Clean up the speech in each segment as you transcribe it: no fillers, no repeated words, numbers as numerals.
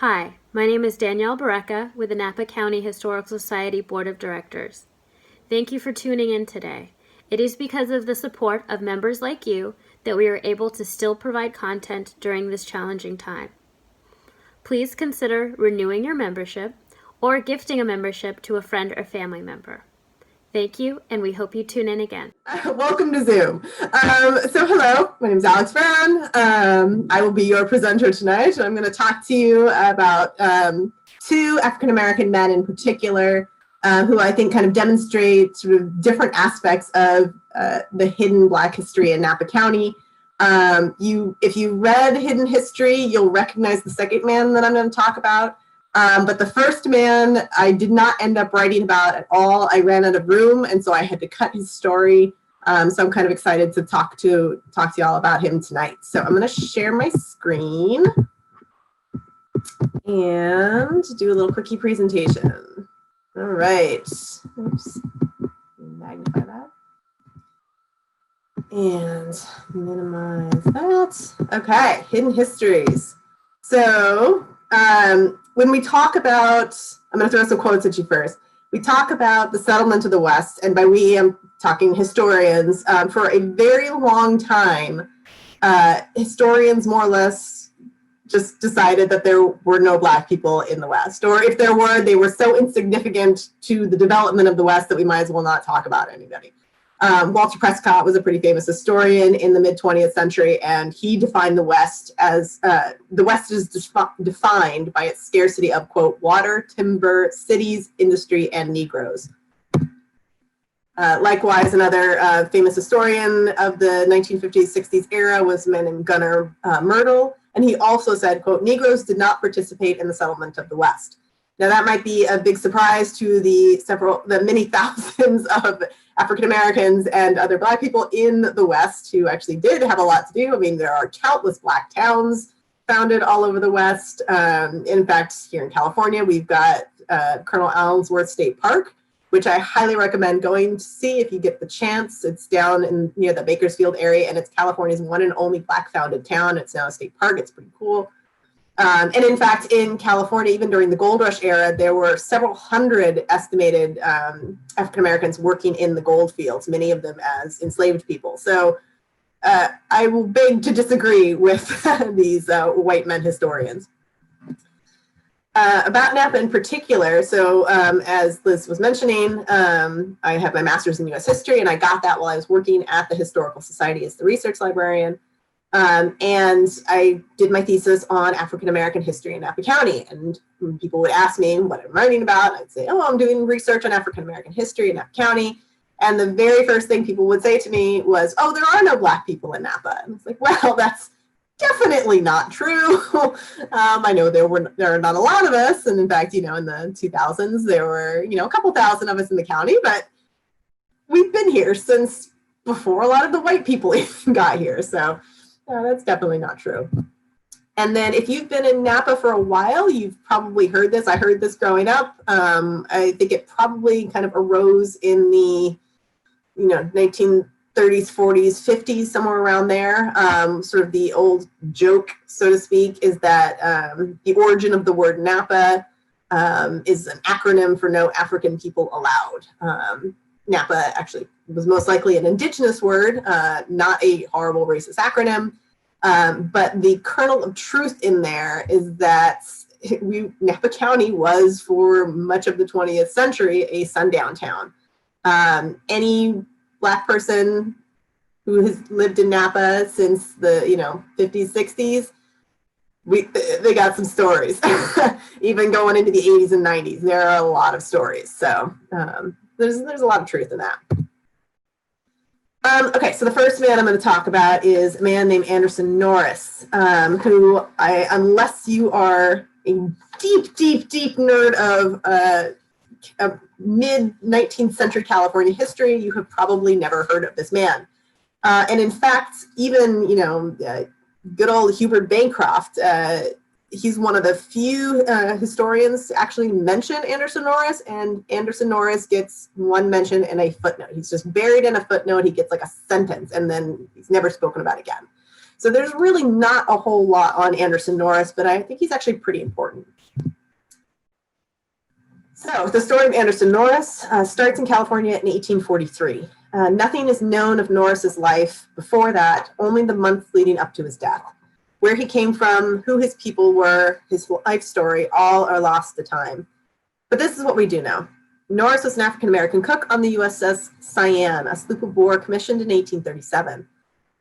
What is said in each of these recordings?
Hi, my name is Danielle Barreca with the Napa County Historical Society Board of Directors. Thank you for tuning in today. It is because of the support of members like you that we are able to still provide content during this challenging time. Please consider renewing your membership or gifting a membership to a friend or family member. Thank you, and we hope you tune in again. Welcome to Zoom. So hello, my name is Alex Brown. I will be your presenter tonight, and I'm going to talk to you about two African-American men in particular who I think kind of demonstrate sort of different aspects of the hidden Black history in Napa County. If you read Hidden History, you'll recognize the second man that I'm going to talk about. But the first man I did not end up writing about at all. I ran out of room, and so I had to cut his story. So I'm kind of excited to talk to you all about him tonight. So I'm going to share my screen and do a little quickie presentation. All right. Oops. Magnify that. And minimize that. Okay, Hidden Histories. So when we talk about, I'm going to throw some quotes at you first. We talk about the settlement of the West, and by we, I'm talking historians. For a very long time, historians more or less just decided that there were no Black people in the West, or if there were, they were so insignificant to the development of the West that we might as well not talk about anybody. Walter Prescott was a pretty famous historian in the mid-20th century, and he defined the West as, the West is defined by its scarcity of, quote, water, timber, cities, industry, and Negroes. Likewise, another famous historian of the 1950s, 60s era was a man named Gunnar Myrdal, and he also said, quote, Negroes did not participate in the settlement of the West. Now that might be a big surprise to the many thousands of African Americans and other Black people in the West who actually did have a lot to do. I mean, there are countless Black towns founded all over the West. In fact, here in California, we've got Colonel Allensworth State Park, which I highly recommend going to see if you get the chance. It's down near the Bakersfield area, and it's California's one and only Black founded town. It's now a state park. It's pretty cool. And in fact, in California, even during the gold rush era, there were several hundred estimated African Americans working in the gold fields, many of them as enslaved people. So I will beg to disagree with these white men historians. About Napa in particular, so as Liz was mentioning, I have my master's in US history, and I got that while I was working at the Historical Society as the research librarian. And I did my thesis on African-American history in Napa County. And when people would ask me what I'm writing about, I'd say, oh, I'm doing research on African-American history in Napa County. And the very first thing people would say to me was, oh, there are no Black people in Napa. And it's like, well, that's definitely not true. I know there are not a lot of us. And in fact, in the 2000s, there were, a couple thousand of us in the county, but we've been here since before a lot of the white people even got here. So that's definitely not true. And then if you've been in Napa for a while, you've probably heard this. I heard this growing up. I think it probably kind of arose in the 1930s, 40s, 50s, somewhere around there. Sort of the old joke, so to speak, is that the origin of the word Napa is an acronym for No African People Allowed. Napa actually was most likely an indigenous word, not a horrible racist acronym. But the kernel of truth in there is that Napa County was, for much of the 20th century, a sundown town. Any Black person who has lived in Napa since the 50s, 60s, they got some stories. Even going into the 80s and 90s, there are a lot of stories. So there's a lot of truth in that. Okay, so the first man I'm going to talk about is a man named Anderson Norris, who unless you are a deep nerd of mid-19th century California history, you have probably never heard of this man. And in fact, even, good old Hubert Bancroft, he's one of the few historians to actually mention Anderson Norris, and Anderson Norris gets one mention in a footnote. He's just buried in a footnote. He gets like a sentence, and then he's never spoken about again. So there's really not a whole lot on Anderson Norris, but I think he's actually pretty important. So the story of Anderson Norris starts in California in 1843. Nothing is known of Norris's life before that, only the months leading up to his death. Where he came from, who his people were, his life story, all are lost to time. But this is what we do know. Norris was an African-American cook on the USS Cyane, a sloop of war commissioned in 1837.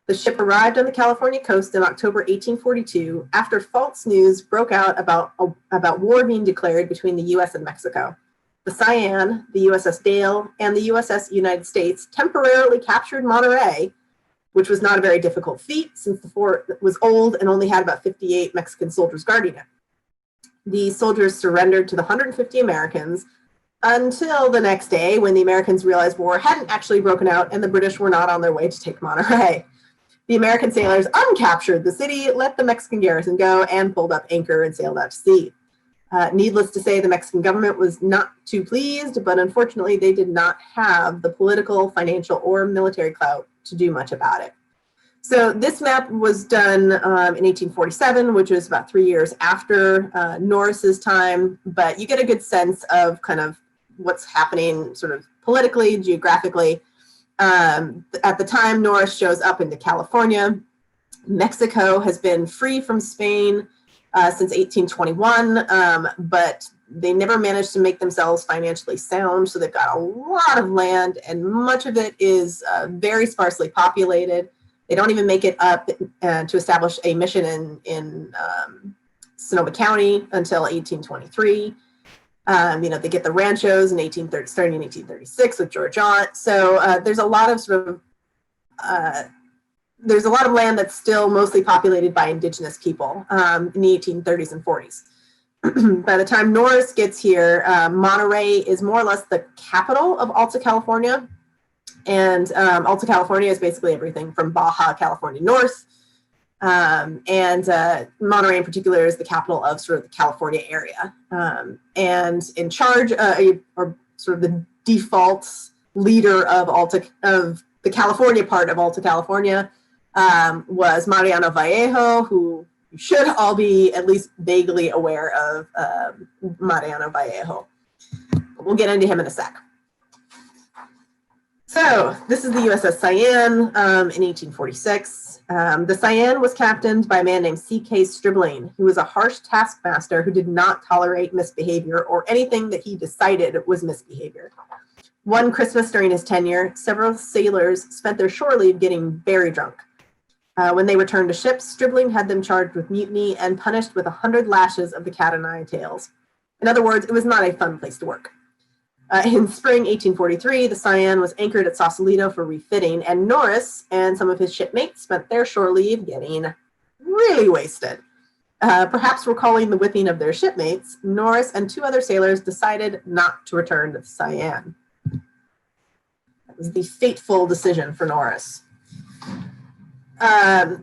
The ship arrived on the California coast in October 1842 after false news broke out about war being declared between the US and Mexico. The Cyane, the USS Dale, and the USS United States temporarily captured Monterey, which was not a very difficult feat since the fort was old and only had about 58 Mexican soldiers guarding it. The soldiers surrendered to the 150 Americans until the next day when the Americans realized war hadn't actually broken out and the British were not on their way to take Monterey. The American sailors uncaptured the city, let the Mexican garrison go, and pulled up anchor and sailed out to sea. Needless to say, the Mexican government was not too pleased, but unfortunately they did not have the political, financial, or military clout to do much about it. So this map was done in 1847, which was about 3 years after Norris's time, but you get a good sense of kind of what's happening sort of politically, geographically. At the time Norris shows up into California, Mexico has been free from Spain since 1821, but they never managed to make themselves financially sound. So they've got a lot of land and much of it is very sparsely populated. They don't even make it up to establish a mission in Sonoma County until 1823. They get the ranchos in starting in 1836 with George Aunt. So there's a lot of land that's still mostly populated by indigenous people in the 1830s and 40s. By the time Norris gets here, Monterey is more or less the capital of Alta California. And Alta California is basically everything from Baja California north. And Monterey in particular is the capital of sort of the California area. And in charge, or sort of the default leader of the California part of Alta California was Mariano Vallejo, who you should all be at least vaguely aware of Mariano Vallejo. We'll get into him in a sec. So this is the USS Cyane in 1846. The Cyane was captained by a man named C.K. Stribling, who was a harsh taskmaster who did not tolerate misbehavior or anything that he decided was misbehavior. One Christmas during his tenure, several sailors spent their shore leave getting very drunk. When they returned to ships, Stribling had them charged with mutiny and punished with 100 lashes of the cat o' nine tails. In other words, it was not a fun place to work. In spring 1843, the Cyane was anchored at Sausalito for refitting, and Norris and some of his shipmates spent their shore leave getting really wasted. Perhaps recalling the whipping of their shipmates, Norris and two other sailors decided not to return to the Cyane. That was the fateful decision for Norris.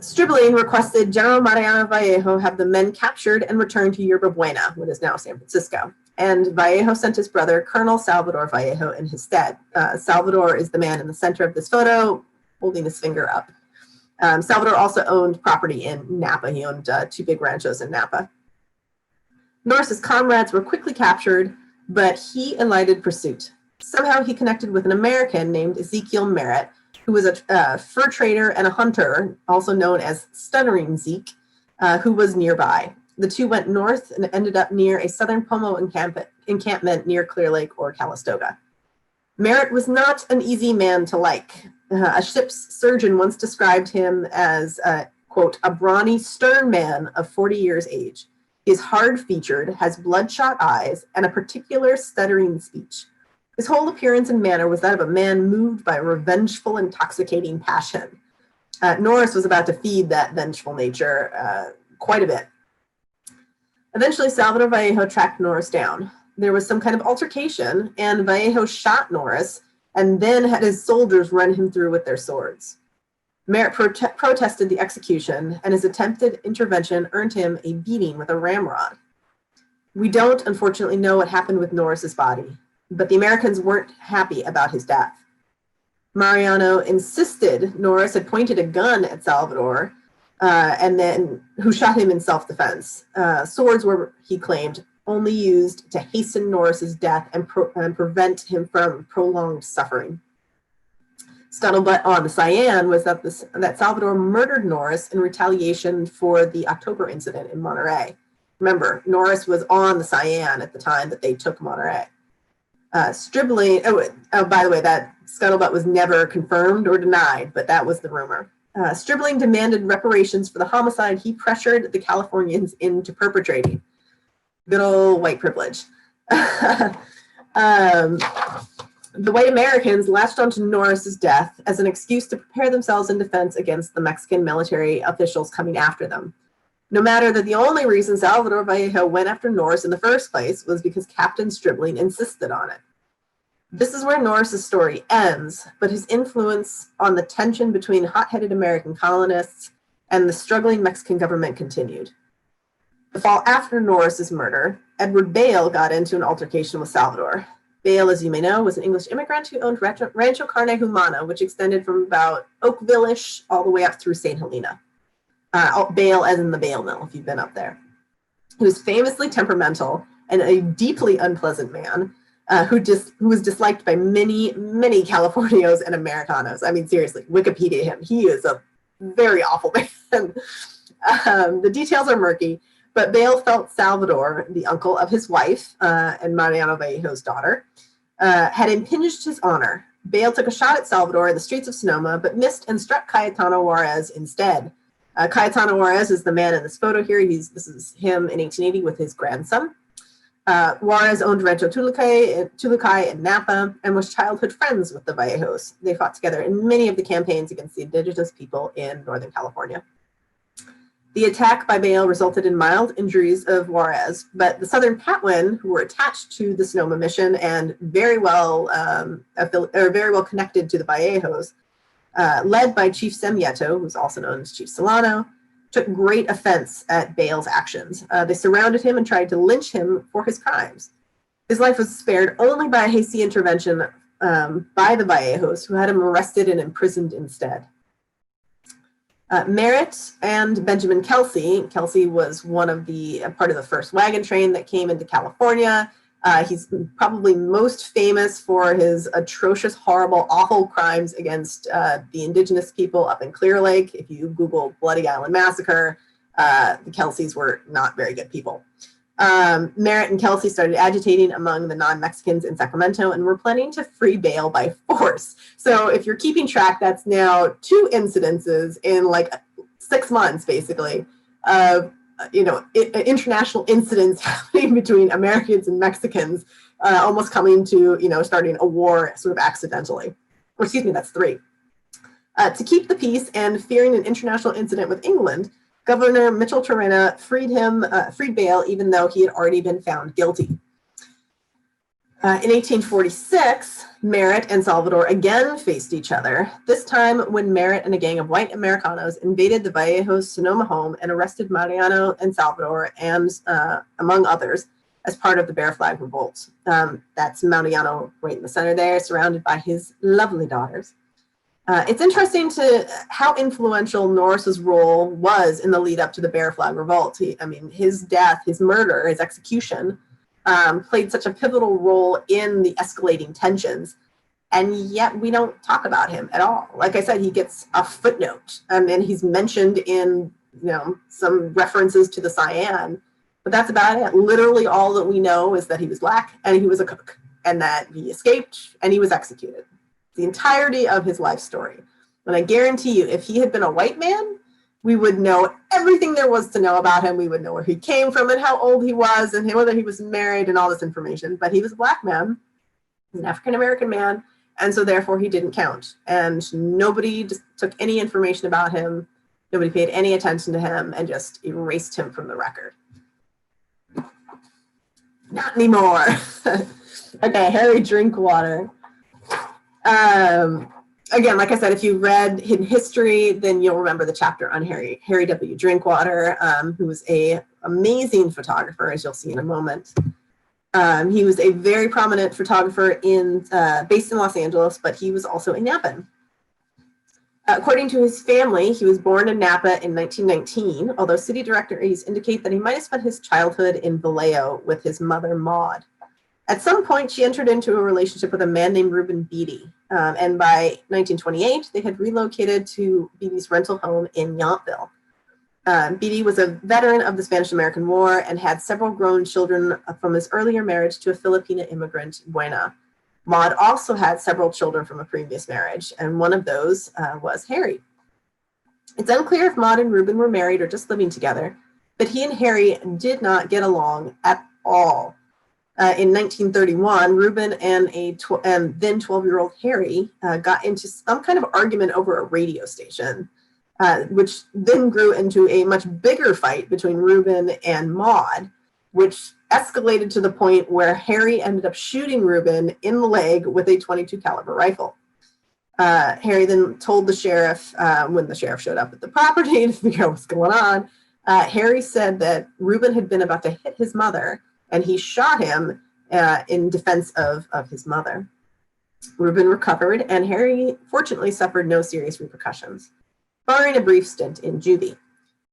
Stribling requested General Mariano Vallejo have the men captured and returned to Yerba Buena, what is now San Francisco. And Vallejo sent his brother, Colonel Salvador Vallejo, in his stead. Salvador is the man in the center of this photo, holding his finger up. Salvador also owned property in Napa. He owned two big ranchos in Napa. Norris's comrades were quickly captured, but he eluded pursuit. Somehow he connected with an American named Ezekiel Merritt, who was a fur trader and a hunter, also known as Stuttering Zeke, who was nearby. The two went north and ended up near a southern Pomo encampment near Clear Lake or Calistoga. Merritt was not an easy man to like. A ship's surgeon once described him as, quote, a brawny, stern man of 40 years age. He is hard-featured, has bloodshot eyes, and a particular stuttering speech. His whole appearance and manner was that of a man moved by a revengeful, intoxicating passion. Norris was about to feed that vengeful nature quite a bit. Eventually, Salvador Vallejo tracked Norris down. There was some kind of altercation, and Vallejo shot Norris and then had his soldiers run him through with their swords. Merritt protested the execution, and his attempted intervention earned him a beating with a ramrod. We don't, unfortunately, know what happened with Norris's body, but the Americans weren't happy about his death. Mariano insisted Norris had pointed a gun at Salvador, and then who shot him in self-defense. Swords were, he claimed, only used to hasten Norris's death and prevent him from prolonged suffering. Scuttlebutt on the Cyan was that Salvador murdered Norris in retaliation for the October incident in Monterey. Remember, Norris was on the Cyan at the time that they took Monterey. Stribling, by the way, that scuttlebutt was never confirmed or denied, but that was the rumor. Stribling demanded reparations for the homicide he pressured the Californians into perpetrating. Good old white privilege. The white Americans latched onto Norris's death as an excuse to prepare themselves in defense against the Mexican military officials coming after them. No matter that the only reason Salvador Vallejo went after Norris in the first place was because Captain Stribling insisted on it. This is where Norris's story ends, but his influence on the tension between hot-headed American colonists and the struggling Mexican government continued. The fall after Norris's murder, Edward Bale got into an altercation with Salvador. Bale, as you may know, was an English immigrant who owned Rancho Carne Humana, which extended from about Oakville-ish all the way up through St. Helena. Bale as in the Bale Mill, if you've been up there. He was famously temperamental and a deeply unpleasant man who was disliked by many, many Californios and Americanos. I mean, seriously, Wikipedia him. He is a very awful man. The details are murky, but Bale felt Salvador, the uncle of his wife and Mariano Vallejo's daughter, had impinged his honor. Bale took a shot at Salvador in the streets of Sonoma, but missed and struck Cayetano Juarez instead. Cayetano Juarez is the man in this photo here. This is him in 1880 with his grandson. Juarez owned Rancho Tulucay in Napa and was childhood friends with the Vallejos. They fought together in many of the campaigns against the indigenous people in Northern California. The attack by Bale resulted in mild injuries of Juarez, but the Southern Patwin, who were attached to the Sonoma mission and very well connected to the Vallejos, led by Chief Semieto, who's also known as Chief Solano, took great offense at Bale's actions. They surrounded him and tried to lynch him for his crimes. His life was spared only by a hasty intervention by the Vallejos, who had him arrested and imprisoned instead. Merritt and Benjamin Kelsey. Kelsey was part of the first wagon train that came into California. He's probably most famous for his atrocious, horrible, awful crimes against the indigenous people up in Clear Lake. If you Google Bloody Island Massacre, the Kelseys were not very good people. Merritt and Kelsey started agitating among the non-Mexicans in Sacramento and were planning to free Bale by force. So if you're keeping track, that's now 2 incidences in like 6 months, basically, of international incidents happening between Americans and Mexicans, almost coming to, starting a war sort of accidentally. Or excuse me, that's 3. To keep the peace and fearing an international incident with England, Governor Mitchell Torrena freed Bale, even though he had already been found guilty. In 1846, Merritt and Salvador again faced each other, this time when Merritt and a gang of white Americanos invaded the Vallejo's Sonoma home and arrested Mariano and Salvador and, among others, as part of the Bear Flag Revolt. That's Mariano right in the center there, surrounded by his lovely daughters. It's interesting how influential Norris's role was in the lead up to the Bear Flag Revolt. His death, his murder, his execution played such a pivotal role in the escalating tensions, and yet we don't talk about him at all. Like I said, he gets a footnote, and he's mentioned in some references to the Cyan, but that's about it. Literally all that we know is that he was Black and he was a cook, and that he escaped and he was executed. The entirety of his life story. And I guarantee you, if he had been a white man, we would know everything there was to know about him. We would know where he came from and how old he was and whether he was married and all this information. But he was a Black man, an African-American man, and so therefore he didn't count. And nobody just took any information about him. Nobody paid any attention to him and just erased him from the record. Not anymore. Okay, Harry Drinkwater. Again, like I said, if you read Hidden History, then you'll remember the chapter on Harry W. Drinkwater, who was an amazing photographer, as you'll see in a moment. He was a very prominent photographer based in Los Angeles, but he was also a Napan. According to his family, he was born in Napa in 1919, although city directories indicate that he might have spent his childhood in Vallejo with his mother, Maud. At some point, she entered into a relationship with a man named Reuben Beatty, and by 1928, they had relocated to Beatty's rental home in Yountville. Beatty was a veteran of the Spanish-American War and had several grown children from his earlier marriage to a Filipina immigrant, Buena. Maud also had several children from a previous marriage, and one of those was Harry. It's unclear if Maud and Reuben were married or just living together, but he and Harry did not get along at all. In 1931, Reuben and then 12-year-old Harry got into some kind of argument over a radio station, which then grew into a much bigger fight between Reuben and Maud, which escalated to the point where Harry ended up shooting Reuben in the leg with a .22 caliber rifle. Harry then told the sheriff, when the sheriff showed up at the property to figure out what's going on, Harry said that Reuben had been about to hit his mother, and he shot him in defense of his mother. Reuben recovered, and Harry fortunately suffered no serious repercussions, barring a brief stint in juvie.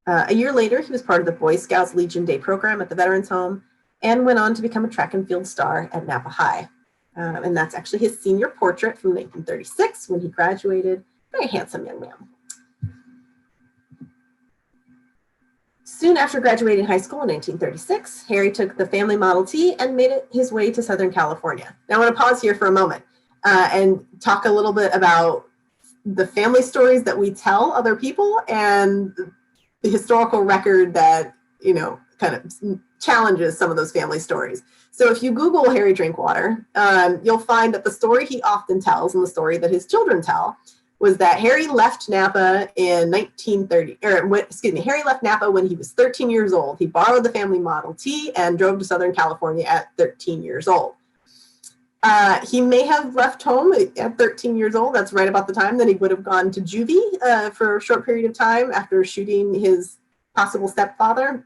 A year later, he was part of the Boy Scouts Legion Day program at the Veterans Home and went on to become a track and field star at Napa High. And that's actually his senior portrait from 1936 when he graduated. Very handsome young man. Soon after graduating high school in 1936, Harry took the family Model T and made it his way to Southern California. Now I want to pause here for a moment and talk a little bit about the family stories that we tell other people and the historical record that, you know, kind of challenges some of those family stories. So if you Google Harry Drinkwater, you'll find that the story he often tells and the story that his children tell was that Harry left Napa in 1930, Harry left Napa when he was 13 years old. He borrowed the family Model T and drove to Southern California at 13 years old. He may have left home at 13 years old. That's right about the time that he would have gone to juvie for a short period of time after shooting his possible stepfather.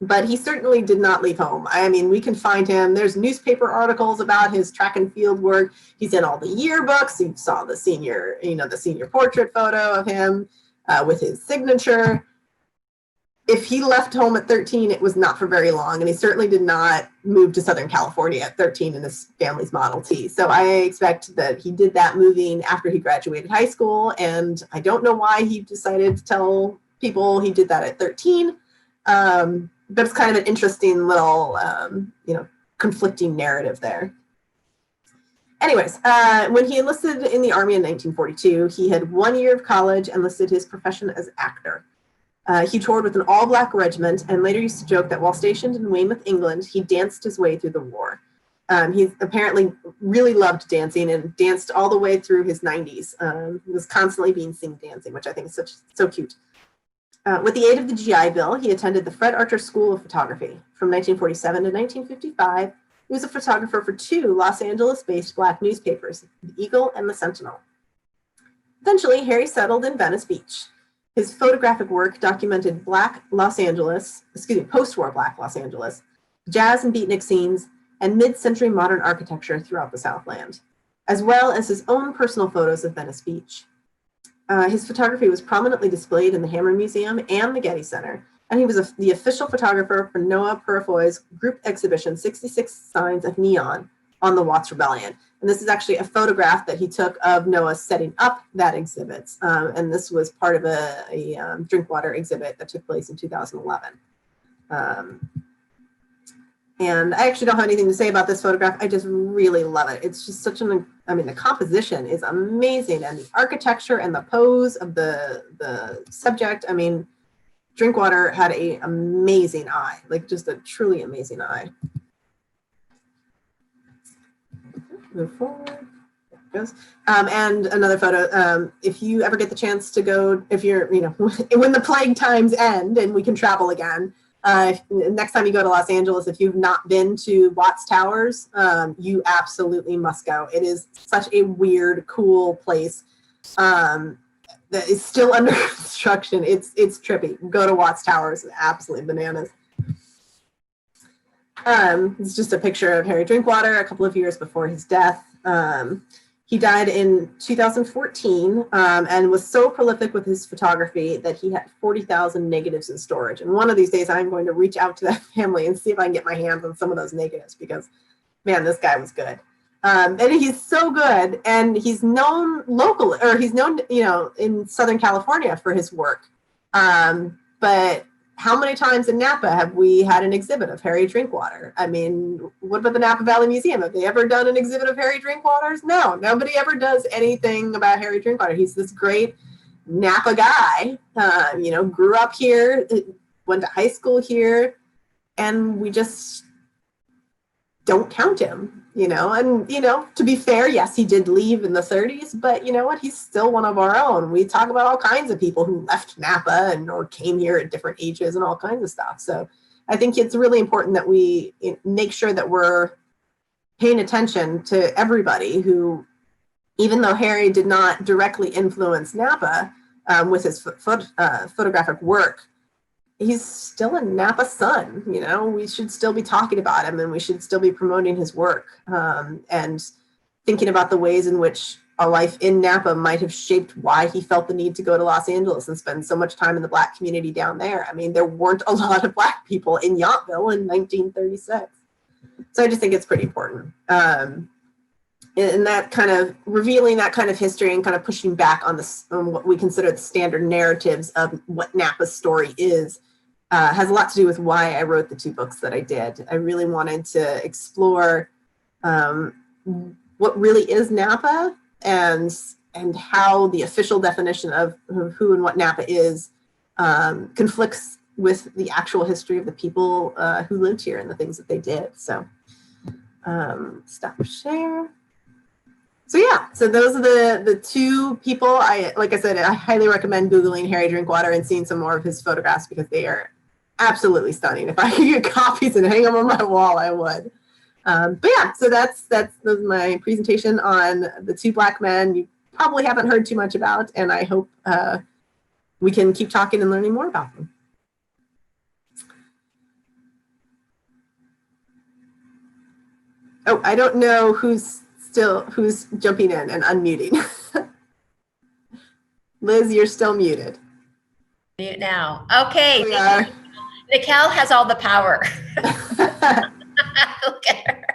But he certainly did not leave home. I mean, we can find him. There's newspaper articles about his track and field work. He's in all the yearbooks. You saw the senior portrait photo of him with his signature. If he left home at 13, it was not for very long. And he certainly did not move to Southern California at 13 in his family's Model T. So I expect that he did that moving after he graduated high school. And I don't know why he decided to tell people he did that at 13. But it's kind of an interesting little, conflicting narrative there. Anyways, when he enlisted in the Army in 1942, he had 1 year of college and listed his profession as actor. He toured with an all-black regiment and later used to joke that while stationed in Weymouth, England, he danced his way through the war. He apparently really loved dancing and danced all the way through his 90s. He was constantly being seen dancing, which I think is so cute. With the aid of the GI Bill, he attended the Fred Archer School of Photography. From 1947 to 1955, he was a photographer for two Los Angeles-based Black newspapers, the Eagle and the Sentinel. Eventually, Harry settled in Venice Beach. His photographic work documented post-war Black Los Angeles, jazz and beatnik scenes, and mid-century modern architecture throughout the Southland, as well as his own personal photos of Venice Beach. His photography was prominently displayed in the Hammer Museum and the Getty Center, and he was the official photographer for Noah Purifoy's group exhibition, 66 Signs of Neon, on the Watts Rebellion. And this is actually a photograph that he took of Noah setting up that exhibit. And this was part of a Drinkwater exhibit that took place in 2011. And I actually don't have anything to say about this photograph. I just really love it. It's just the composition is amazing, and the architecture and the pose of the subject. I mean, Drinkwater had an amazing eye, like just a truly amazing eye. Move forward. There it goes. And another photo. If you ever get the chance to go, if you're, when the plague times end and we can travel again, next time you go to Los Angeles, if you've not been to Watts Towers, you absolutely must go. It is such a weird, cool place that is still under construction. It's trippy. Go to Watts Towers, absolutely bananas. It's just a picture of Harry Drinkwater a couple of years before his death. He died in 2014 and was so prolific with his photography that he had 40,000 negatives in storage. And one of these days, I'm going to reach out to that family and see if I can get my hands on some of those negatives, because, man, this guy was good. And he's so good, and he's known locally, or he's known, in Southern California for his work. But how many times in Napa have we had an exhibit of Harry Drinkwater? I mean, what about the Napa Valley Museum? Have they ever done an exhibit of Harry Drinkwaters? No, nobody ever does anything about Harry Drinkwater. He's this great Napa guy, grew up here, went to high school here, and we just don't count him, and, to be fair, yes, he did leave in the 30s, but you know what? He's still one of our own. We talk about all kinds of people who left Napa or came here at different ages and all kinds of stuff. So I think it's really important that we make sure that we're paying attention to everybody who, even though Harry did not directly influence Napa with his photographic work, he's still a Napa son. We should still be talking about him, and we should still be promoting his work, and thinking about the ways in which a life in Napa might have shaped why he felt the need to go to Los Angeles and spend so much time in the Black community down there. I mean, there weren't a lot of Black people in Yountville in 1936. So I just think it's pretty important. And that kind of revealing that kind of history and kind of pushing back on what we consider the standard narratives of what Napa's story is, has a lot to do with why I wrote the two books that I did. I really wanted to explore what really is Napa, and how the official definition of who and what Napa is conflicts with the actual history of the people who lived here and the things that they did. So stop share. So yeah, so those are the two people. Like I said, I highly recommend Googling Harry Drinkwater and seeing some more of his photographs, because they are absolutely stunning. If I could get copies and hang them on my wall, I would. But yeah, so that's my presentation on the two Black men you probably haven't heard too much about, and I hope we can keep talking and learning more about them. Oh, I don't know who's jumping in and unmuting. Liz, you're still muted. Mute now. Okay. Nicole has all the power. Look at her.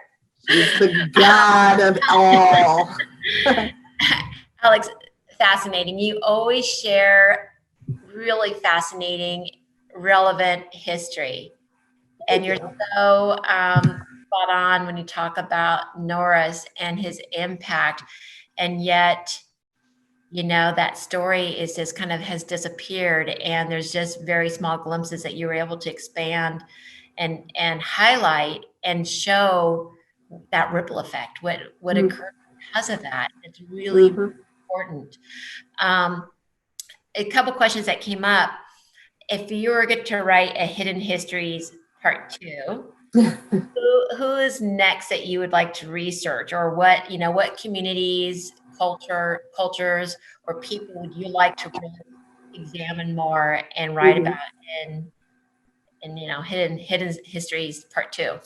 She's the god of all. Alex, fascinating. You always share really fascinating, relevant history. And you're so spot on when you talk about Norris and his impact. And yet, that story is just kind of has disappeared, and there's just very small glimpses that you were able to expand and highlight and show that ripple effect, what occurred because of that. It's really important. A couple questions that came up. If you were going to write a Hidden Histories Part 2, who is next that you would like to research, or what communities, cultures, or people would you like to really examine more and write about in Hidden Histories Part 2?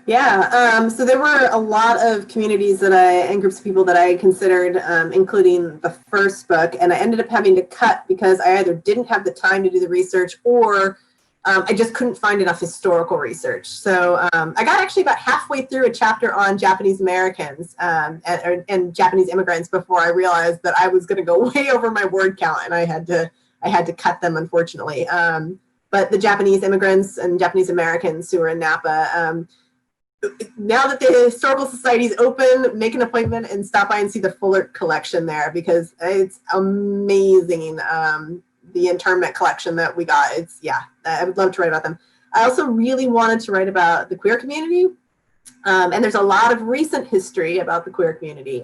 Yeah, so there were a lot of communities and groups of people that I considered, including the first book, and I ended up having to cut because I either didn't have the time to do the research, or I just couldn't find enough historical research. So I got actually about halfway through a chapter on Japanese Americans and Japanese immigrants before I realized that I was going to go way over my word count, and I had to cut them, unfortunately. But the Japanese immigrants and Japanese Americans who are in Napa, now that the Historical Society is open, make an appointment and stop by and see the Fuller collection there, because it's amazing. The internment collection that we got, I would love to write about them. I also really wanted to write about the queer community. And there's a lot of recent history about the queer community,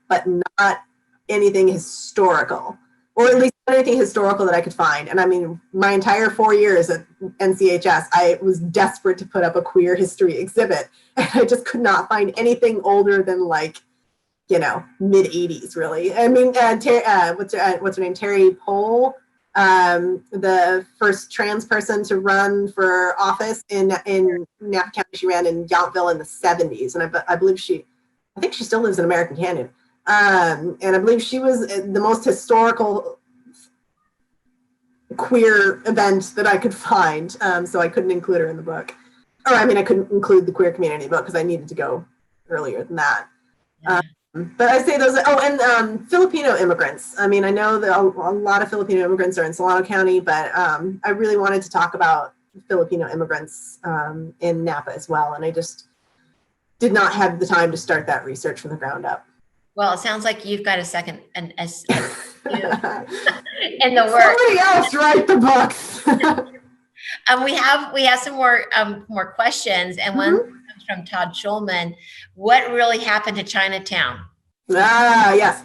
but not anything historical, or at least anything historical that I could find. And I mean, my entire 4 years at NCHS, I was desperate to put up a queer history exhibit. And I just could not find anything older than mid 80s, really. I mean, what's her name? Terry Pohl, the first trans person to run for office in Napa County. She ran in Yountville in the 70s. And I believe I think she still lives in American Canyon. And I believe she was the most historical queer event that I could find. So I couldn't include her in the book. Or I mean, I couldn't include the queer community book because I needed to go earlier than that. Yeah. But I say those, and Filipino immigrants. I mean, I know that a lot of Filipino immigrants are in Solano County, but I really wanted to talk about Filipino immigrants in Napa as well. And I just did not have the time to start that research from the ground up. Well, it sounds like you've got a second in the work. Somebody else write the books. We have some more questions, and one comes from Todd Schulman. What really happened to Chinatown? Yes.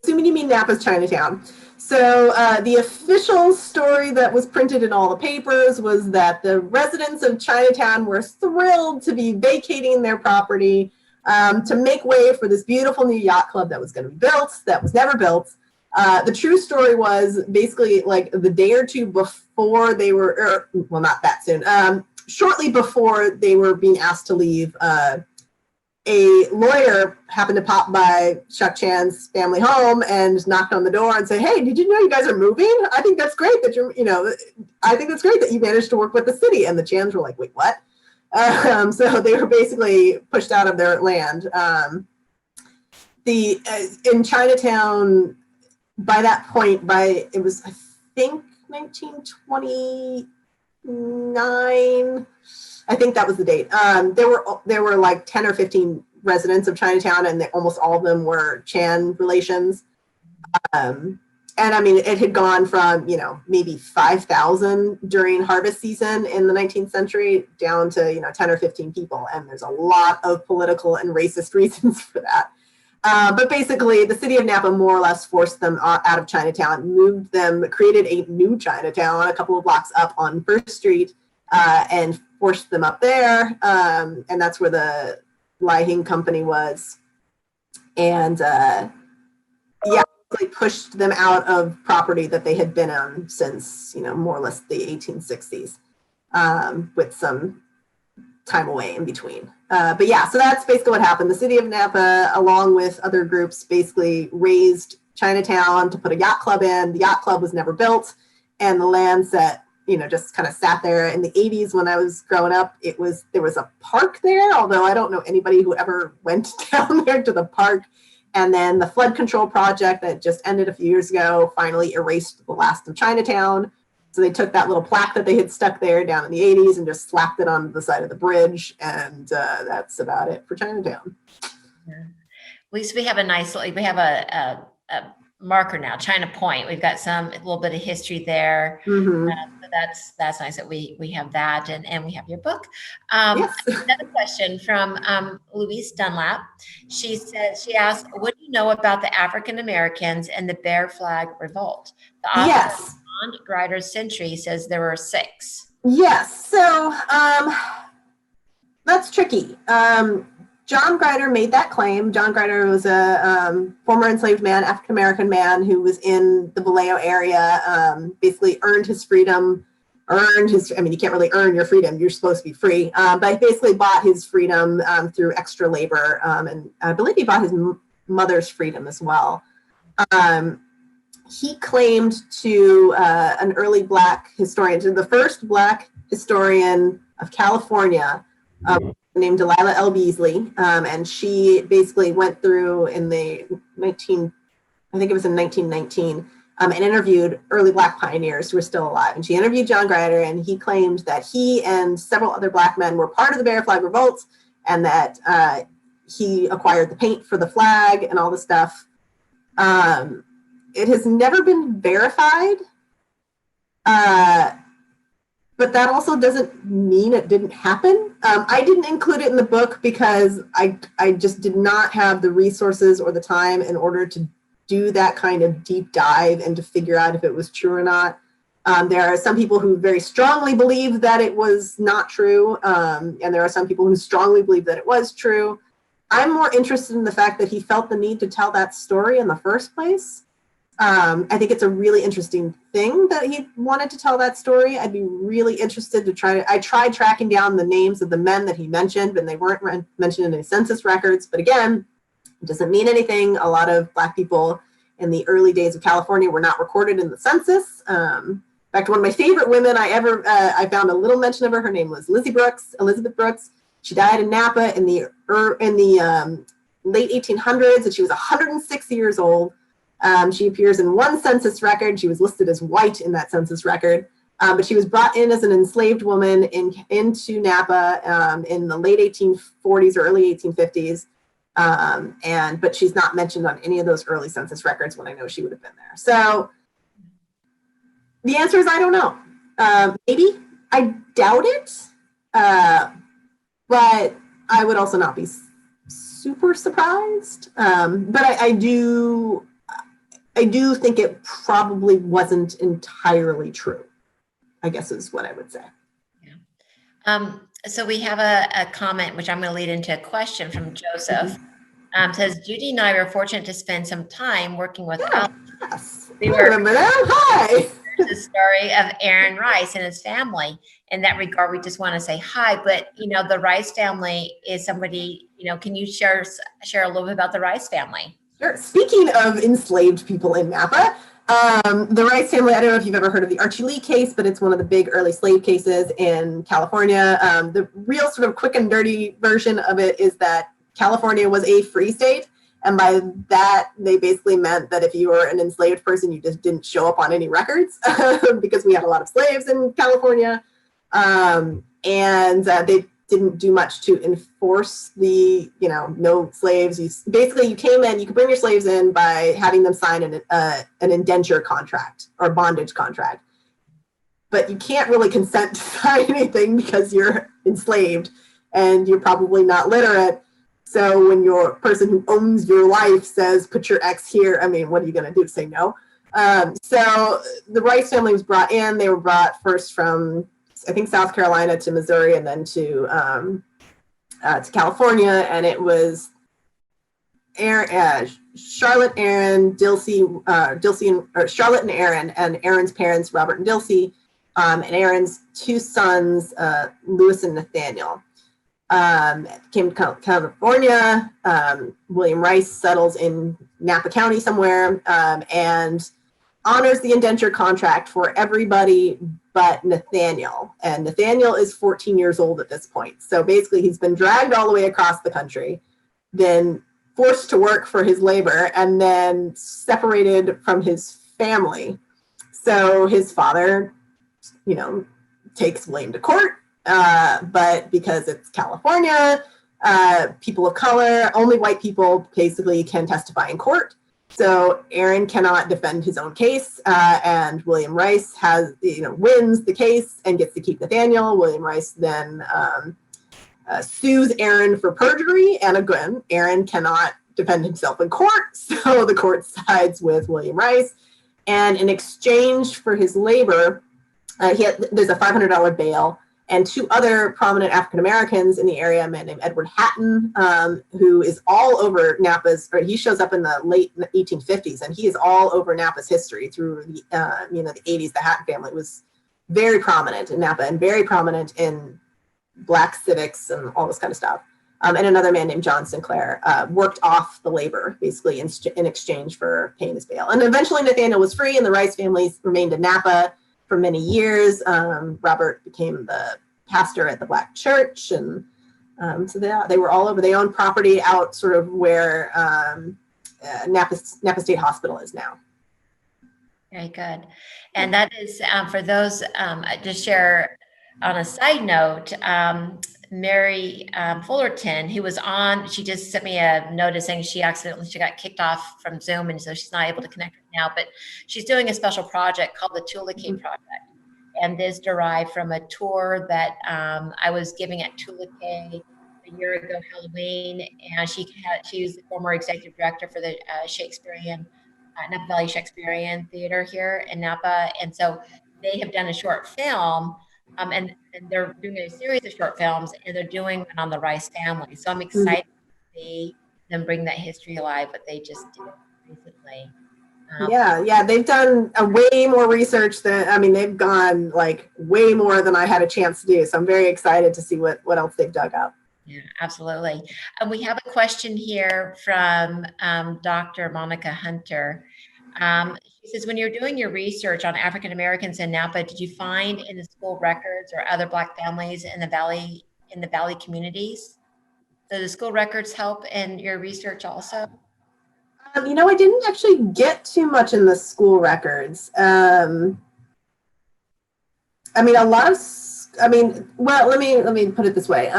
Assuming you mean Napa's Chinatown. So the official story that was printed in all the papers was that the residents of Chinatown were thrilled to be vacating their property to make way for this beautiful new yacht club that was going to be built, that was never built. The true story was basically like the day or two before they were, well, not that soon, shortly before they were being asked to leave, a lawyer happened to pop by Chuck Chan's family home and knocked on the door and said, "Hey, did you know you guys are moving? I think that's great that I think that's great that you managed to work with the city." And the Chans were like, "Wait, what?" So they were basically pushed out of their land. In Chinatown, by that point, it was, I think, 1929. I think that was the date. There were like 10 or 15 residents of Chinatown, and almost all of them were Chan relations. And I mean, it had gone from, maybe 5,000 during harvest season in the 19th century down to, 10 or 15 people. And there's a lot of political and racist reasons for that. But basically, the city of Napa more or less forced them out of Chinatown, moved them, created a new Chinatown a couple of blocks up on First Street, and forced them up there. And that's where the Lai-Hing Company was. And they pushed them out of property that they had been on since, more or less the 1860s, with some time away in between. But yeah, so that's basically what happened. The city of Napa, along with other groups, basically raised Chinatown to put a yacht club in. The yacht club was never built, and the land set, just kind of sat there. In the 80s, when I was growing up, there was a park there, although I don't know anybody who ever went down there to the park. And then the flood control project that just ended a few years ago finally erased the last of Chinatown. So they took that little plaque that they had stuck there down in the 80s and just slapped it on the side of the bridge. And that's about it for Chinatown. Yeah. At least we have a marker now, China Point. We've got a little bit of history there. Mm-hmm. So that's nice that we have that, and we have your book. Yes. Another question from Louise Dunlap. She asked, "What do you know about the African Americans and the Bear Flag Revolt?" The author Yes. of Grider's Century says there were 6. Yes. So that's tricky. John Grider made that claim. John Grider was a former enslaved man, African-American man who was in the Vallejo area, basically earned his freedom, you can't really earn your freedom. You're supposed to be free. But he basically bought his freedom through extra labor. And I believe he bought his mother's freedom as well. He claimed to an early Black historian, to the first Black historian of California, named Delilah L. Beasley, and she basically went through in the 1919, and interviewed early Black pioneers who were still alive. And she interviewed John Grider, and he claimed that he and several other Black men were part of the Bear Flag Revolt, and that he acquired the paint for the flag and all the stuff. It has never been verified. But that also doesn't mean it didn't happen. I didn't include it in the book because I just did not have the resources or the time in order to do that kind of deep dive and to figure out if it was true or not. There are some people who very strongly believe that it was not true, and there are some people who strongly believe that it was true. I'm more interested in the fact that he felt the need to tell that story in the first place. I think it's a really interesting thing that he wanted to tell that story. I'd be really interested I tried tracking down the names of the men that he mentioned, and they weren't mentioned in any census records. But again, It doesn't mean anything. A lot of Black people in the early days of California were not recorded in the census. In fact, one of my favorite women I found a little mention of her. Her name was Elizabeth Brooks. She died in Napa in the late 1800s, and she was 106 years old. She appears in one census record. She was listed as white in that census record, but she was brought in as an enslaved woman into Napa in the late 1840s or early 1850s. But she's not mentioned on any of those early census records when I know she would have been there. So the answer is I don't know. Maybe. I doubt it. But I would also not be super surprised. But I do think it probably wasn't entirely true, I guess is what I would say. Yeah. So we have a comment, which I'm going to lead into a question from Joseph. Says, Judy and I were fortunate to spend some time working with Alex. Yes. We remember that? Hi. The story of Aaron Rice and his family. In that regard, we just want to say hi. But, the Rice family is somebody, can you share a little bit about the Rice family? Sure. Speaking of enslaved people in Napa, the Rice family, I don't know if you've ever heard of the Archie Lee case, but it's one of the big early slave cases in California. The real sort of quick and dirty version of it is that California was a free state. And by that, they basically meant that if you were an enslaved person, you just didn't show up on any records because we had a lot of slaves in California. And they didn't do much to enforce the, no slaves. You came in, you could bring your slaves in by having them sign an indenture contract or bondage contract. But you can't really consent to sign anything because you're enslaved and you're probably not literate. So when your person who owns your life says, put your ex here, what are you going to do? Say no? So the Rice family was brought in. They were brought first from, I think, South Carolina to Missouri and then to California. And it was Charlotte, Aaron, Charlotte and Aaron, and Aaron's parents, Robert and Dilsey, and Aaron's two sons, Louis and Nathaniel. Came to California. William Rice settles in Napa County somewhere and honors the indenture contract for everybody but Nathaniel. And Nathaniel is 14 years old at this point. So basically he's been dragged all the way across the country, then forced to work for his labor, and then separated from his family. So his father, takes William to court. But because it's California, people of color, only white people basically can testify in court. So Aaron cannot defend his own case, and William Rice wins the case and gets to keep Nathaniel. William Rice then sues Aaron for perjury, and again, Aaron cannot defend himself in court, so the court sides with William Rice. And in exchange for his labor, there's a $500 bail. And two other prominent African-Americans in the area, a man named Edward Hatton, who is all over he shows up in the late 1850s, and he is all over Napa's history through the 80s. The Hatton family was very prominent in Napa and very prominent in Black civics and all this kind of stuff. And another man named John Sinclair worked off the labor, basically in exchange for paying his bail. And eventually Nathaniel was free, and the Rice family remained in Napa for many years. Robert became the pastor at the Black church, and so they were all over. They owned property out sort of where Napa State Hospital is now. Very good. And that is for those, just share on a side note, Mary Fullerton, who was on, she just sent me a notice saying she got kicked off from Zoom, and so she's not able to connect now, but she's doing a special project called the Tulip Project. And this derived from a tour that I was giving at Tulip a year ago, Halloween, and she was the former executive director for the Napa Valley Shakespearean Theater here in Napa. And so they have done a short film, and they're doing a series of short films, and they're doing one on the Rice family. So I'm excited to see them bring that history alive, what they just did recently. Yeah, they've done way more research they've gone like way more than I had a chance to do. So I'm very excited to see what else they've dug up. Yeah, absolutely. And we have a question here from Dr. Monica Hunter. She says, when you're doing your research on African Americans in Napa, did you find in the school records or other Black families in the Valley communities? Do the school records help in your research also? I didn't actually get too much in the school records. Well, let me put it this way.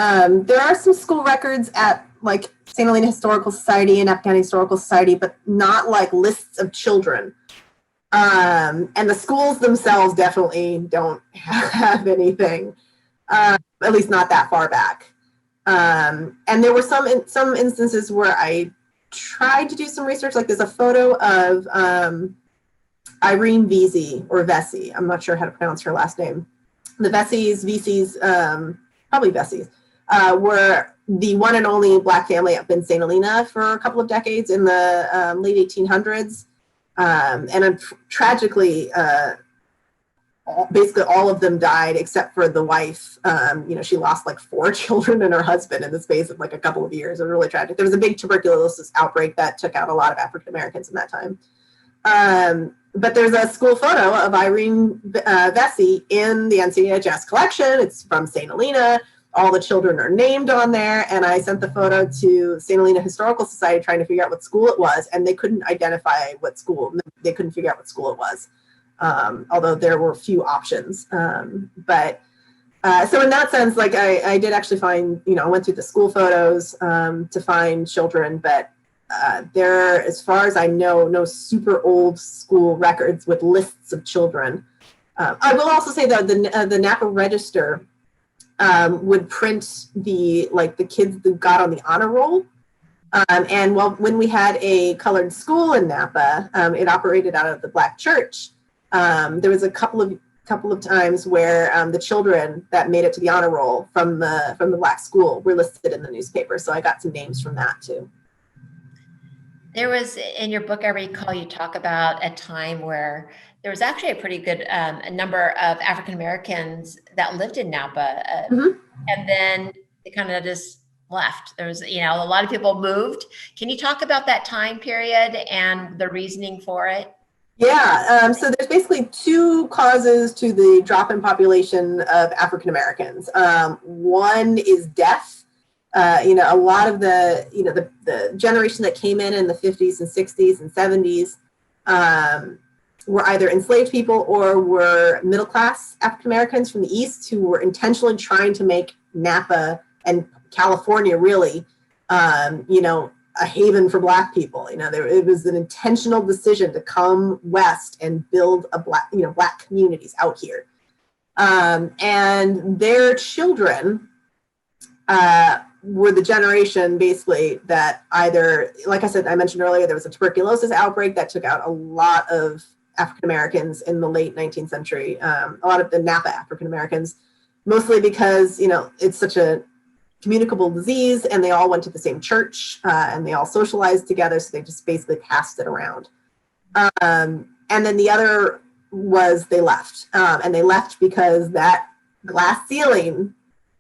There are some school records at like St. Helena Historical Society and Napa County Historical Society, but not like lists of children. And the schools themselves definitely don't have anything, at least not that far back. And there were some instances where I tried to do some research. Like there's a photo of Irene Vesey or Vesey. I'm not sure how to pronounce her last name. The Vesey's, probably Vesey's, were the one and only Black family up in St. Helena for a couple of decades in the late 1800s. And tragically, basically all of them died except for the wife. She lost like 4 children and her husband in the space of like a couple of years. It was really tragic. There was a big tuberculosis outbreak that took out a lot of African Americans in that time. But there's a school photo of Irene Vesey in the NCHS collection. It's from St. Helena. All the children are named on there. And I sent the photo to St. Helena Historical Society trying to figure out what school it was. And they couldn't identify what school. They couldn't figure out what school it was. Although there were few options. So in that sense, like I did actually find, I went through the school photos to find children, but there, as far as I know, no super old school records with lists of children. I will also say that the Napa Register would print the kids that got on the honor roll. And when we had a colored school in Napa, it operated out of the Black church. There was a couple of times where the children that made it to the honor roll from the Black school were listed in the newspaper. So I got some names from that too. There was, in your book, I recall you talk about a time where there was actually a pretty good number of African Americans that lived in Napa, and then they kind of just left. There was, a lot of people moved. Can you talk about that time period and the reasoning for it? Yeah, so there's basically 2 causes to the drop in population of African Americans. One is death. A lot of the generation that came in the 50s and 60s and 70s were either enslaved people or were middle class African Americans from the East who were intentionally trying to make Napa and California really, a haven for Black people. It was an intentional decision to come west and build Black communities out here. And their children were the generation basically that either, like I said, I mentioned earlier, there was a tuberculosis outbreak that took out a lot of African Americans in the late 19th century, a lot of the Napa African Americans, mostly because, it's such a communicable disease and they all went to the same church and they all socialized together. So they just basically passed it around. And then the other was they left. And they left because that glass ceiling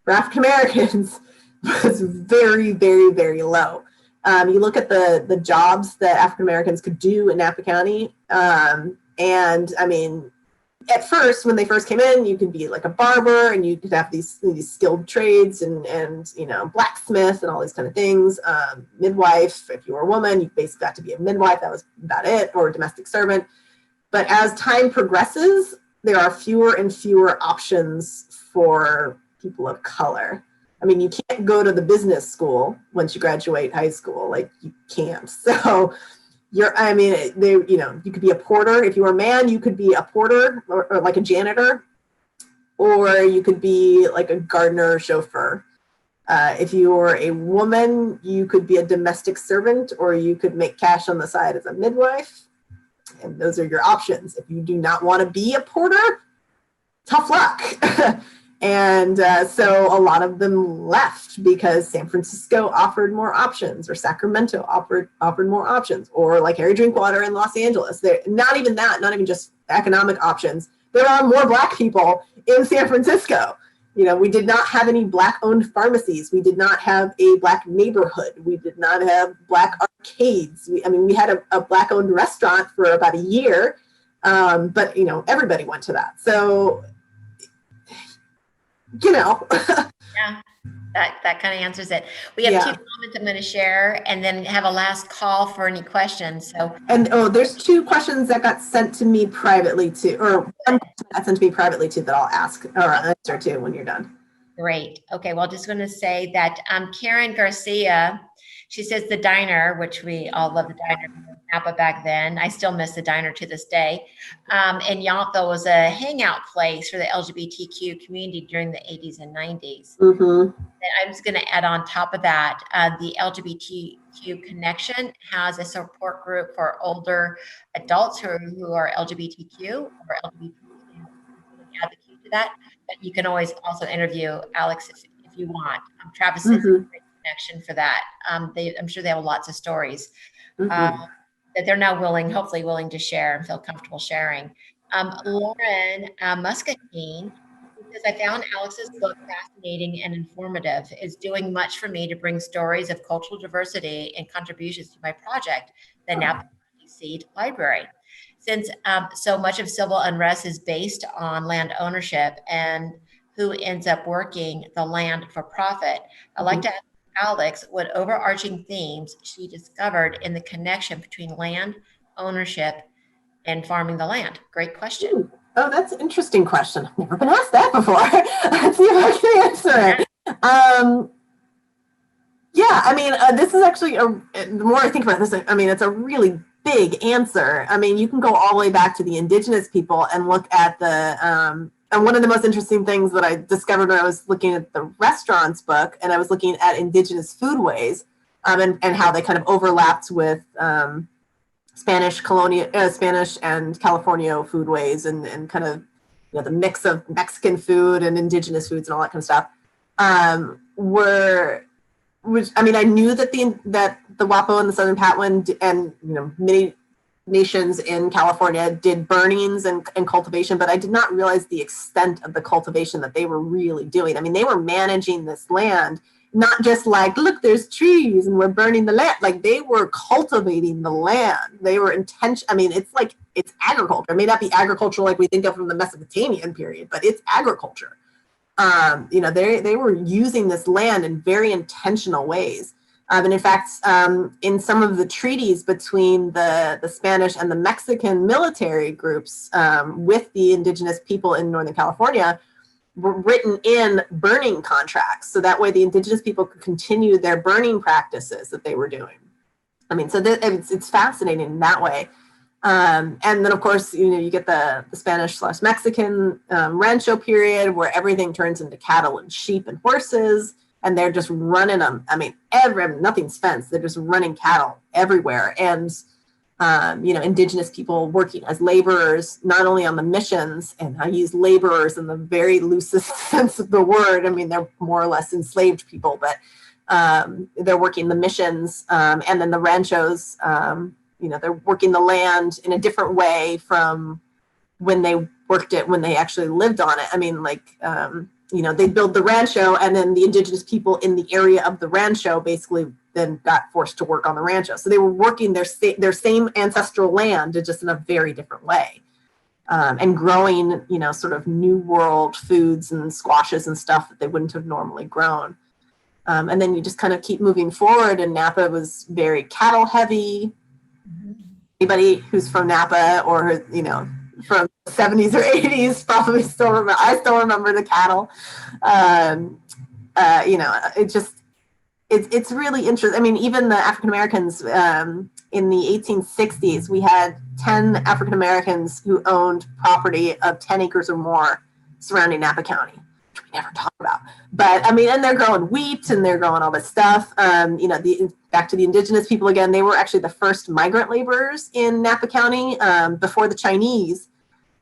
for African Americans was very, very, very low. You look at the jobs that African Americans could do in Napa County. And I mean, at first, when they first came in, you could be like a barber and you could have these skilled trades and blacksmith and all these kind of things. Midwife, if you were a woman, you basically got to be a midwife. That was about it, or a domestic servant. But as time progresses, there are fewer and fewer options for people of color. I mean, you can't go to the business school once you graduate high school. Like, you can't. So you could be a porter. If you were a man, you could be a porter or like a janitor, or you could be like a gardener or chauffeur. If you were a woman, you could be a domestic servant, or you could make cash on the side as a midwife. And those are your options. If you do not want to be a porter, tough luck. And so a lot of them left because San Francisco offered more options, or Sacramento offered more options, or like Harry Drinkwater in Los Angeles. Not even just economic options. There are more Black people in San Francisco We did not have any Black-owned pharmacies. We did not have a Black neighborhood. We did not have Black arcades. We had a Black-owned restaurant for about a year, but everybody went to that. So, Yeah, that kind of answers it. We have 2 comments I'm going to share, and then have a last call for any questions. So, and there's 2 questions that got sent to me privately too, or one question that sent to me privately too that I'll ask or answer to when you're done. Great. Okay. Well, just going to say that Karen Garcia, she says the diner, which we all love the diner in Napa back then. I still miss the diner to this day. And Yountville was a hangout place for the LGBTQ community during the 80s and 90s. Mm-hmm. And I'm just going to add on top of that, the LGBTQ Connection has a support group for older adults who are LGBTQ or LGBTQ advocate to that. But you can always also interview Alex if you want. Travis is a great connection for that. I'm sure they have lots of stories that they're now hopefully willing to share and feel comfortable sharing. Lauren Muscatine says, I found Alex's book fascinating and informative. Is doing much for me to bring stories of cultural diversity and contributions to my project, the Napa Valley Seed Library. Since so much of civil unrest is based on land ownership and who ends up working the land for profit, I'd like to ask Alex what overarching themes she discovered in the connection between land ownership and farming the land. Great question. Oh, that's an interesting question. I've never been asked that before. Let's see if I can answer it. This is actually, the more I think about this, it's a really big answer. You can go all the way back to the indigenous people and look at and one of the most interesting things that I discovered when I was looking at the restaurants book, and I was looking at indigenous foodways, and how they kind of overlapped with Spanish and California foodways, and kind of the mix of Mexican food and indigenous foods and all that kind of stuff. I knew that the Wapo and the Southern Patwin and many nations in California did burnings and cultivation, but I did not realize the extent of the cultivation that they were really doing. They were managing this land, not just like, look, there's trees and we're burning the land. Like, they were cultivating the land. They were it's agriculture. It may not be agriculture like we think of from the Mesopotamian period, but it's agriculture. They were using this land in very intentional ways. And in fact, in some of the treaties between the Spanish and the Mexican military groups with the indigenous people in Northern California were written in burning contracts. So that way the indigenous people could continue their burning practices that they were doing. So it's fascinating in that way. And then, of course, you get the Spanish/Mexican rancho period where everything turns into cattle and sheep and horses. And they're just running them. Nothing's fenced. They're just running cattle everywhere. And, indigenous people working as laborers, not only on the missions, and I use laborers in the very loosest sense of the word. They're more or less enslaved people, but they're working the missions. And then the ranchos, they're working the land in a different way from when they worked it, when they actually lived on it. They build the rancho, and then the indigenous people in the area of the rancho basically then got forced to work on the rancho. So they were working their same ancestral land, just in a very different way, and growing, sort of new world foods and squashes and stuff that they wouldn't have normally grown. And then you just kind of keep moving forward, and Napa was very cattle heavy. Anybody who's from Napa or, from the 70s or 80s probably still remember. I still remember the cattle. It's really interesting. Even the African Americans in the 1860s, we had 10 African Americans who owned property of 10 acres or more surrounding Napa County, which we never talk about. But and they're growing wheat and they're growing all this stuff. Back to the indigenous people again, they were actually the first migrant laborers in Napa County before the Chinese.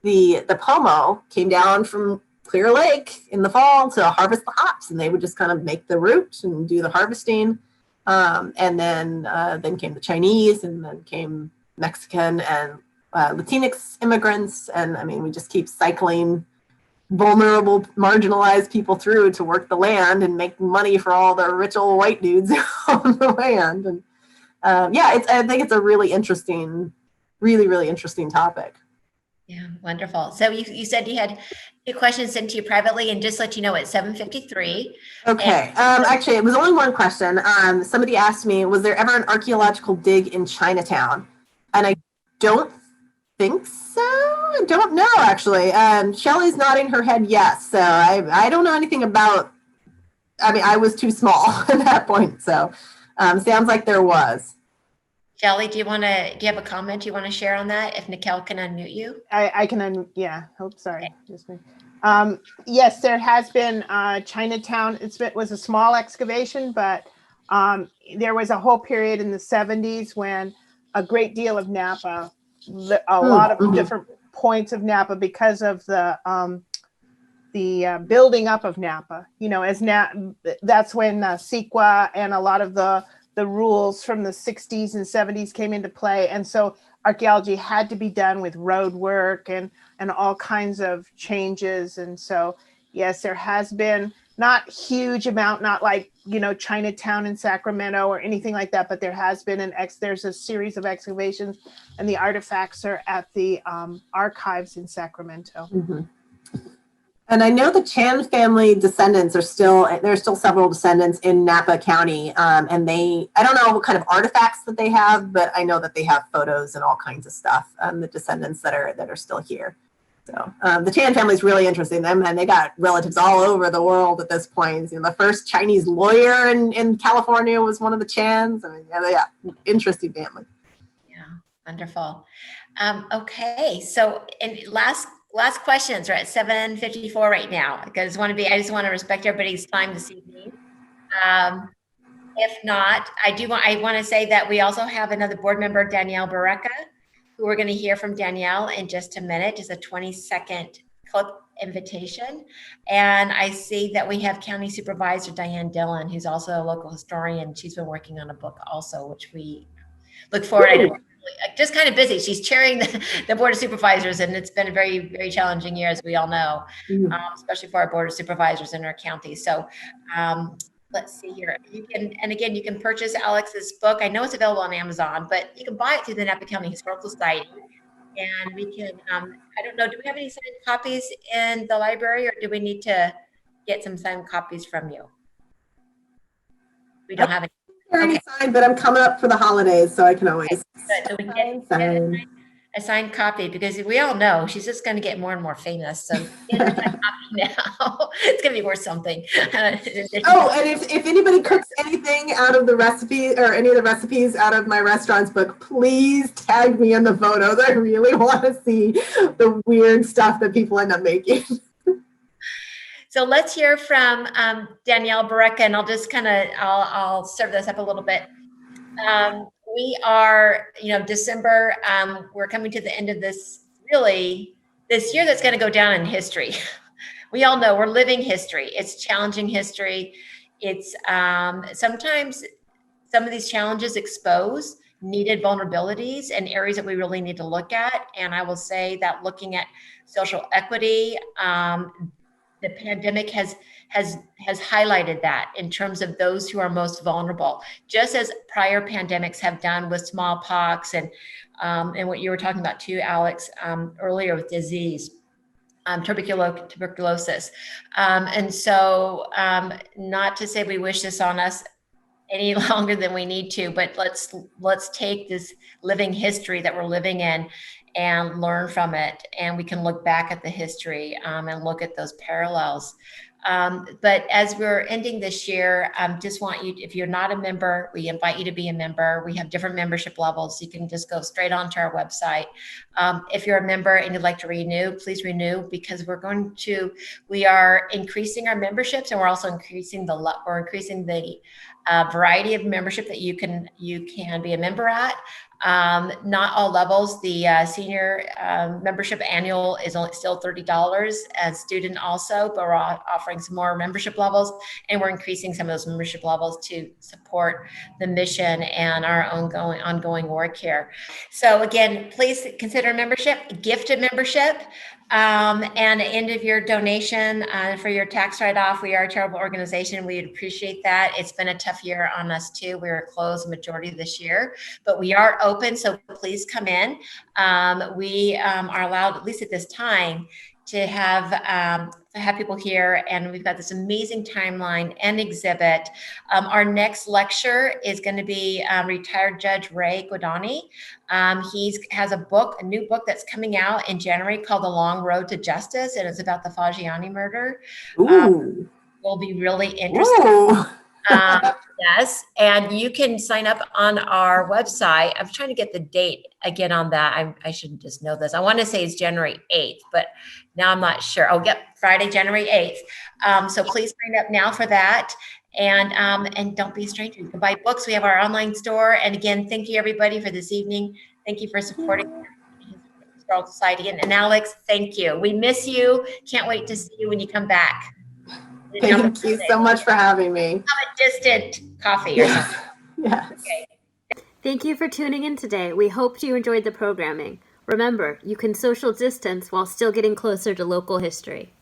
The Pomo came down from Clear Lake in the fall to harvest the hops, and they would just kind of make the root and do the harvesting. And then came the Chinese, and then came Mexican and Latinx immigrants. And we just keep cycling vulnerable, marginalized people through to work the land and make money for all the rich old white dudes on the land. And I think it's a really interesting, really interesting topic. Yeah, wonderful. So you said you had 2 questions sent to you privately, and just let you know it's 7:53. Okay. Actually, it was only one question. Somebody asked me, was there ever an archaeological dig in Chinatown? And I don't think so. I don't know, actually. Shelley's nodding her head yes. So I don't know anything about, I mean, I was too small at that point. So sounds like there was. Shelley, do you have a comment you want to share on that? If Nikel can unmute you. I can, yeah. Oh, sorry. Okay. Just me. Yes, there has been Chinatown. It was a small excavation, but there was a whole period in the 70s when a great deal of Napa, a lot of different points of Napa, because of the building up of Napa, that's when CEQA and a lot of the rules from the 60s and 70s came into play. And so archaeology had to be done with road work and all kinds of changes. And so, yes, there has been not huge amount, not like, Chinatown in Sacramento or anything like that, but there has been there's a series of excavations, and the artifacts are at the archives in Sacramento. Mm-hmm. And I know the Chan family descendants there's still several descendants in Napa County. And I don't know what kind of artifacts that they have, but I know that they have photos and all kinds of stuff, the descendants that are still here. So the Chan family is really interesting in them, and they got relatives all over the world at this point. The first Chinese lawyer in California was one of the Chans. I mean, yeah, interesting family. Yeah, wonderful. Okay, so last questions. We're at 7:54 right now. I just want to respect everybody's time this evening. If not, I want to say that we also have another board member, Danielle Barreca, who we're going to hear from Danielle in just a minute, just a 20-second clip invitation. And I see that we have County Supervisor Diane Dillon, who's also a local historian. She's been working on a book also, which we look forward to. Just kind of busy. She's chairing the Board of Supervisors, and it's been a very, very challenging year, as we all know, especially for our Board of Supervisors in our county. So let's see here. You can purchase Alex's book. I know it's available on Amazon, but you can buy it through the Napa County Historical Society. And we can, I don't know, do we have any signed copies in the library, or do we need to get some signed copies from you? We don't have any. Okay. Signed, but I'm coming up for the holidays, so I can always. Okay. So we can get a signed copy, because we all know she's just going to get more and more famous. So get a signed copy now. It's going to be worth something. And if anybody cooks anything out of the recipe or any of the recipes out of my restaurant's book, please tag me in the photos. I really want to see the weird stuff that people end up making. So let's hear from Danielle Barreca, and I'll just I'll serve this up a little bit. We are, December, we're coming to the end of this year that's going to go down in history. We all know we're living history. It's challenging history. It's sometimes some of these challenges expose needed vulnerabilities and areas that we really need to look at. And I will say that looking at social equity, the pandemic has highlighted that in terms of those who are most vulnerable, just as prior pandemics have done with smallpox and what you were talking about too, Alex, earlier with disease, tuberculosis. And so not to say we wish this on us any longer than we need to, but let's take this living history that we're living in and learn from it. And we can look back at the history and look at those parallels. But as we're ending this year, just want you, if you're not a member, we invite you to be a member. We have different membership levels. You can just go straight onto our website. If you're a member and you'd like to renew, please renew, because we are increasing our memberships, and we're also increasing the variety of membership that you can be a member at. Not all levels. The senior membership annual is still $30, as student also, but we're offering offering some more membership levels, and we're increasing some of those membership levels to support the mission and our ongoing work here. So again, please consider membership, gifted membership. And at the end of your donation for your tax write-off, we are a charitable organization. We'd appreciate that. It's been a tough year on us too. We were closed the majority of this year, but we are open, so please come in. We are allowed, at least at this time, to have people here, and we've got this amazing timeline and exhibit. Our next lecture is going to be retired Judge Ray Guadani. He has a new book that's coming out in January called The Long Road to Justice, and it's about the Fagiani murder. Ooh. Will be really interesting. Ooh. Yes, and you can sign up on our website. I'm trying to get the date again on that. I should just know this. I want to say it's January 8th, but now I'm not sure. Oh, yep, Friday, January 8th. So please sign up now for that. And don't be a stranger. You can buy books. We have our online store. And again, thank you everybody for this evening. Thank you for supporting the Historical Society. And Alex, thank you. We miss you. Can't wait to see you when you come back. Thank you so much for having me. Have a distant coffee or something. Yes. Okay. Thank you for tuning in today. We hope you enjoyed the programming. Remember, you can social distance while still getting closer to local history.